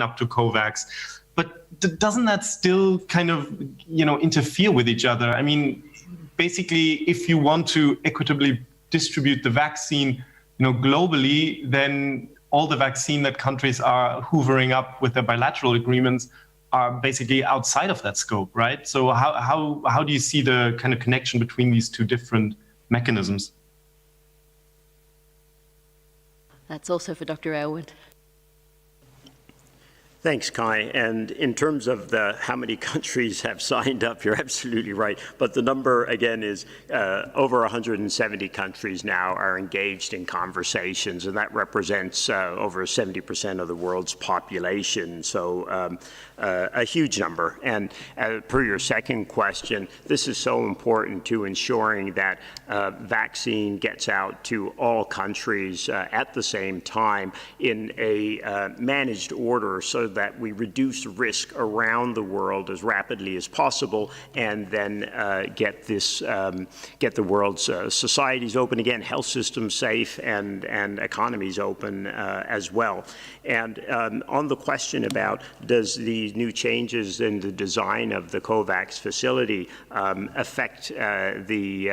up to COVAX. But doesn't that still kind of, interfere with each other? I mean, basically, if you want to equitably distribute the vaccine, globally, then all the vaccine that countries are hoovering up with their bilateral agreements are basically outside of that scope, right? So how do you see the kind of connection between these two different mechanisms? That's also for Dr. Aylward. Thanks, Kai. And in terms of how many countries have signed up, you're absolutely right. But the number, again, is over 170 countries now are engaged in conversations, and that represents over 70% of the world's population. So a huge number. And per your second question, this is so important to ensuring that vaccine gets out to all countries at the same time in a managed order, so that we reduce risk around the world as rapidly as possible, and then get the world's societies open again, health systems safe, and economies open as well. And on the question about does the new changes in the design of the COVAX facility affect the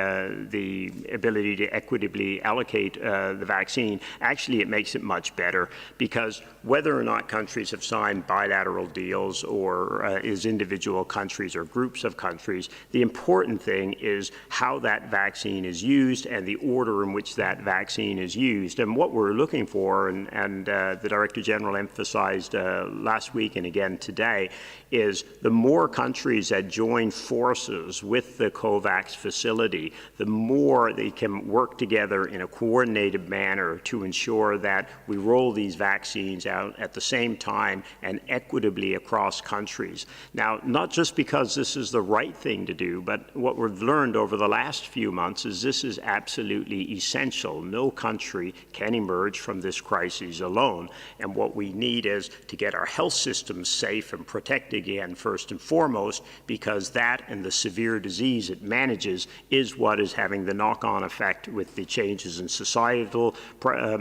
ability to equitably allocate the vaccine, actually it makes it much better, because whether or not countries have signed bilateral deals or is individual countries or groups of countries, the important thing is how that vaccine is used and the order in which that vaccine is used. And what we're looking for, and the Director General emphasized last week and again today, is the more countries that join forces with the COVAX facility, the more they can work together in a coordinated manner to ensure that we roll these vaccines out at the same time and equitably across countries. Now, not just because this is the right thing to do, but what we've learned over the last few months is this is absolutely essential. No country can emerge from this crisis alone. And what we need is to get our health systems safe and protected again, first and foremost, because that and the severe disease it manages is what is having the knock-on effect with the changes in societal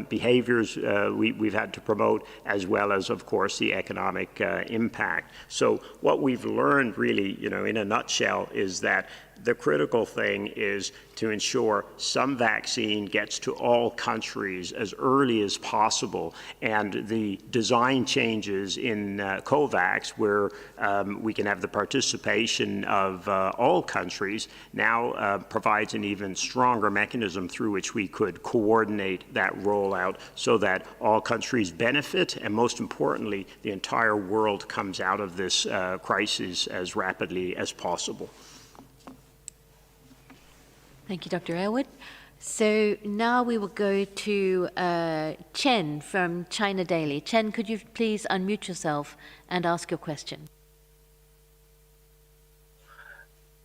behaviors we've had to promote, as well as, of course, the economic impact. So what we've learned really, in a nutshell, is that the critical thing is to ensure some vaccine gets to all countries as early as possible, and the design changes in COVAX, where we can have the participation of all countries, now provides an even stronger mechanism through which we could coordinate that rollout so that all countries benefit, and most importantly, the entire world comes out of this crisis as rapidly as possible. Thank you, Dr. Aylward. So now we will go to Chen from China Daily. Chen, could you please unmute yourself and ask your question?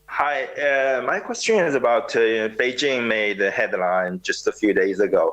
Hi, my question is about Beijing made a headline just a few days ago